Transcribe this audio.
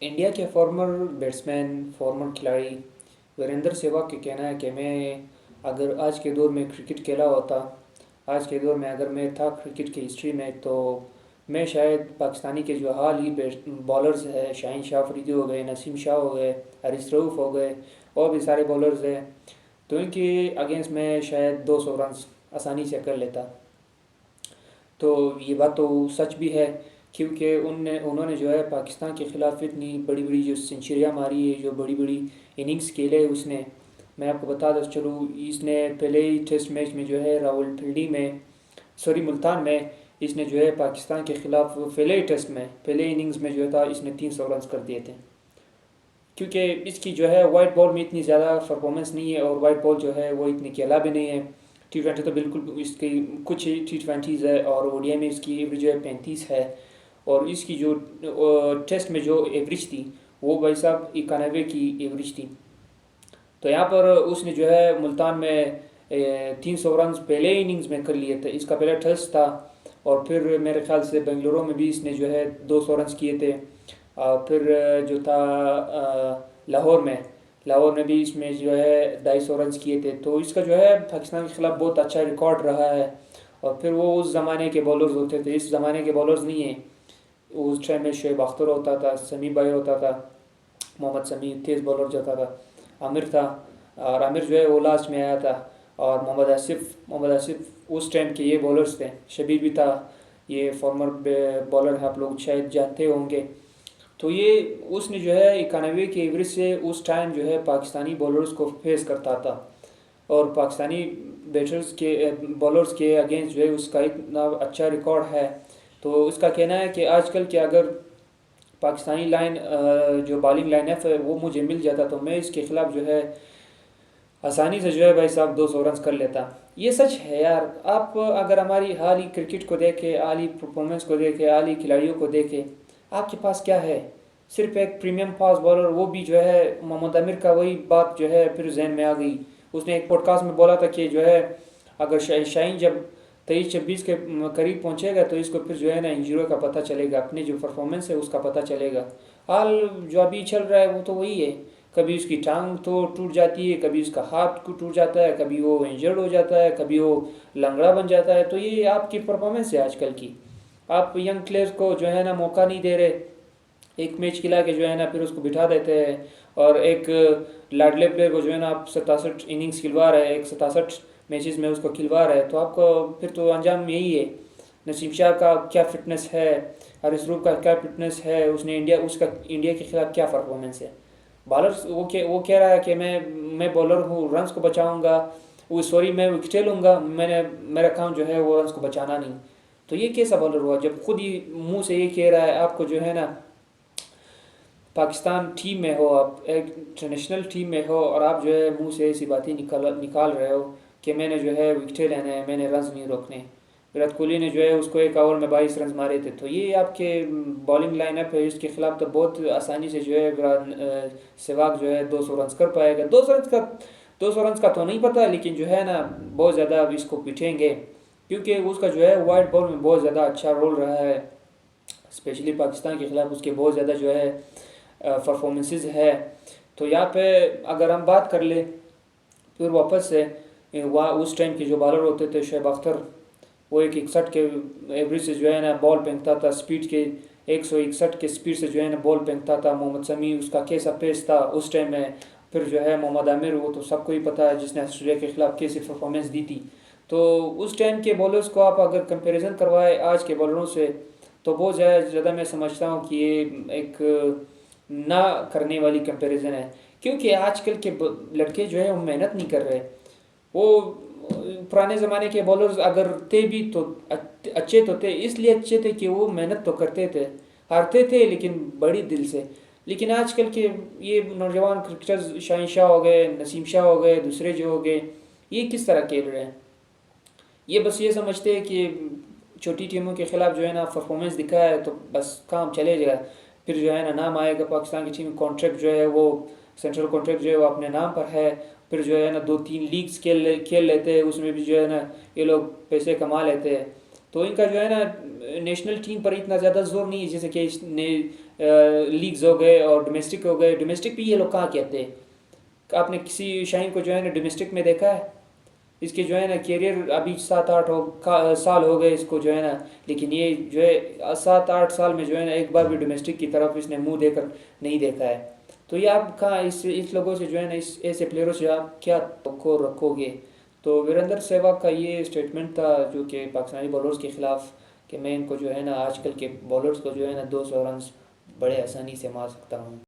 India के farmer batsman, farmer खिलाड़ी वीरेंद्र सहवाग का कहना है कि मैं अगर आज के दौर में क्रिकेट खेला होता, आज के दौर में अगर मैं था क्रिकेट की हिस्ट्री में, तो मैं शायद पाकिस्तानी के जो हाल ही बॉलर्स हैं, शाहीन शाह अफरीदी हो गए, नसीम शाह हो गए, हारिस रऊफ़ हो गए, और भी सारे बॉलर्स हैं, तो इनके अगेंस्ट में शायद 200 रन आसानी से कर लेता। तो ये बात तो सच भी है, क्योंकि उन्होंने जो है पाकिस्तान के ख़िलाफ़ इतनी बड़ी बड़ी जो सेंचुरियाँ मारी है, जो बड़ी बड़ी इनिंग्स खेले उसने। मैं आपको बता दूँ चलूँ, इसने पहले ही टेस्ट मैच में जो है रावलपिंडी में, सॉरी मुल्तान में, इसने जो है पाकिस्तान के ख़िलाफ़ पहले ही टेस्ट में, पहले इनिंग्स में जो था इसने 300 रन कर दिए थे। क्योंकि इसकी जो है वाइट बॉल में इतनी ज़्यादा परफॉर्मेंस नहीं है, और वाइट बॉल जो है वो इतनी खेला भी नहीं है। T20 तो बिल्कुल, इसकी कुछ ही T20s है, और ओडीआई में इसकी एवरेज जो है 35 है। और इसकी जो टेस्ट में जो एवरेज थी, वो भाई साहब 91 की एवरेज थी। तो यहाँ पर उसने जो है मुल्तान में 300 रन पहले इनिंग्स में कर लिए थे। इसका पहला टेस्ट था, और फिर मेरे ख्याल से बेंगलुरु में भी इसने जो है 200 रन किए थे। फिर जो था लाहौर में भी इसमें जो है 250 रन किए थे। तो इसका जो है पाकिस्तान के खिलाफ बहुत अच्छा रिकॉर्ड रहा है। और फिर वो उस ज़माने के बॉलर्स होते थे, इस ज़माने के बॉलर्स नहीं है। उस टाइम में शुएब अख्तर होता था, समी भाई होता था, मोहम्मद समी तेज़ बॉलर जो था, आमिर था, और आमिर जो है वो लास्ट में आया था, और मोहम्मद आसिफ उस टाइम के ये बॉलर्स थे। शबीर भी था, ये फॉर्मर बॉलर है, आप लोग शायद जानते होंगे। तो ये उसने जो है 91 के एवरेज से उस टाइम जो है पाकिस्तानी बॉलर्स को फेस करता था, और पाकिस्तानी बैटर्स के बॉलर्स के अगेंस्ट जो है उसका इतना अच्छा रिकॉर्ड है। तो उसका कहना है कि आजकल के अगर पाकिस्तानी लाइन जो बॉलिंग लाइनअप है वो मुझे मिल जाता, तो मैं इसके खिलाफ जो है आसानी से जो है भाई साहब 200 रन कर लेता। ये सच है यार। आप अगर हमारी हाल ही क्रिकेट को देखें, हाल ही परफॉर्मेंस को देखें, हाल ही खिलाड़ियों को देखें, आपके पास क्या है? सिर्फ एक प्रीमियम फास्ट बॉलर, वो भी जो है मोहम्मद आमिर का वही बात जो है फिर जहन में आ गई। उसने एक पॉडकास्ट में बोला था कि जो है अगर शाहीन जब 23-26 के करीब पहुंचेगा, तो इसको फिर जो है ना इंजरी का पता चलेगा, अपनी जो परफॉर्मेंस है उसका पता चलेगा। हाल जो अभी चल रहा है वो तो वही है। कभी उसकी टांग तो टूट जाती है, कभी उसका हाथ को टूट जाता है, कभी वो इंजर्ड हो जाता है, कभी वो लंगड़ा बन जाता है। तो ये आपकी परफॉर्मेंस है आजकल की। आप यंग प्लेयर्स को जो है ना मौका नहीं दे रहे, एक मैच खिला के जो है ना फिर उसको बिठा देते हैं। और एक लाडले प्लेयर को जो है ना आप 67 इनिंग्स खिलवा रहे हैं, एक 67 मैचेस में उसको खिलवा रहे हैं, तो आपको फिर तो अंजाम यही है। नसीम शाह का क्या फिटनेस है, हारिस रऊफ़ का क्या फिटनेस है, उसने इंडिया के खिलाफ क्या परफॉर्मेंस है। बॉलर वो कह रहा है कि मैं बॉलर हूँ, रन्स को बचाऊंगा, वो सॉरी मैं विकेटें लूँगा, मेरा काम जो है वो रन्स को बचाना नहीं। तो ये कैसा बॉलर हुआ जब खुद ही मुंह से ये कह रहा है? आपको जो है ना पाकिस्तान टीम में हो, आप एक इंटरनेशनल टीम में हो, और आप जो है मुंह से ऐसी बातें निकाल रहे हो कि मैंने जो है विकेटें लेने हैं, मैंने रन नहीं रोकने। विराट कोहली ने जो है उसको एक ओवर में 22 रन मारे थे। तो ये आपके बॉलिंग लाइनअप है, इसके खिलाफ तो बहुत आसानी से जो है सहवाग जो है 200 रन कर पाएगा। 200 रन का तो नहीं पता, लेकिन जो है ना बहुत ज़्यादा इसको पिटेंगे, क्योंकि उसका जो है वाइट बॉल में बहुत ज़्यादा अच्छा रोल रहा है। स्पेशली पाकिस्तान के खिलाफ उसके बहुत ज़्यादा जो है परफॉर्मेंसेस है। तो यहाँ पे अगर हम बात कर ले फिर वापस से, वहाँ उस टाइम के जो बॉलर होते थे, शुएब अख्तर, वो 161 के एवरेज से जो है ना बॉल फेंकता था, स्पीड के 161 के स्पीड से जो है ना बॉल फेंकता था। मोहम्मद शमी उसका कैसा पेस था उस टाइम में। फिर जो है मोहम्मद आमिर, वो तो सबको ही पता है जिसने ऑस्ट्रेलिया के खिलाफ कैसी परफॉर्मेंस दी थी। तो उस टाइम के बॉलर्स को आप अगर कंपैरिजन करवाए आज के बॉलरों से, तो बहुत ज़्यादा मैं समझता हूँ कि ये एक ना करने वाली कंपैरिजन है। क्योंकि आजकल के लड़के जो है वो मेहनत नहीं कर रहे। वो पुराने ज़माने के बॉलर्स अगर थे भी तो अच्छे तो थे, इसलिए अच्छे थे कि वो मेहनत तो करते थे, हारते थे लेकिन बड़ी दिल से। लेकिन आजकल के ये नौजवान क्रिकेटर्स, शाहीन शाह हो गए, नसीम शाह हो गए, दूसरे जो हो गए, ये किस तरह खेल रहे हैं? ये बस ये समझते हैं कि छोटी टीमों के खिलाफ जो है ना परफॉर्मेंस दिखाया है तो बस काम चले जाएगा। फिर जो है ना नाम आएगा पाकिस्तान की टीम, कॉन्ट्रैक्ट जो है वो सेंट्रल कॉन्ट्रैक्ट जो है वो अपने नाम पर है। फिर जो है ना 2-3 लीग्स खेल लेते हैं, उसमें भी जो है ना ये लोग पैसे कमा लेते हैं। तो इनका जो है ना नेशनल टीम पर इतना ज़्यादा जोर नहीं है जैसे कि लीग्स हो गए और डोमेस्टिक हो गए। डोमेस्टिक भी ये लोग कहाँ कहते हैं? आपने किसी शाहीन को जो है ना डोमेस्टिक में देखा है? इसके जो है ना कैरियर अभी 7-8 साल हो गए इसको जो है ना, लेकिन ये जो है 7-8 साल में जो है ना एक बार भी डोमेस्टिक की तरफ इसने मुंह देकर नहीं देखा है। तो ये आप कहाँ इस लोगों से जो है ना, इस ऐसे प्लेयरों से आप क्या तवक्को रखोगे? तो वीरेंद्र सहवाग का ये स्टेटमेंट था जो कि पाकिस्तानी बॉलर्स के ख़िलाफ़, कि मैं इनको जो है ना आजकल के बॉलर्स को जो है ना 200 रन बड़े आसानी से मार सकता हूँ।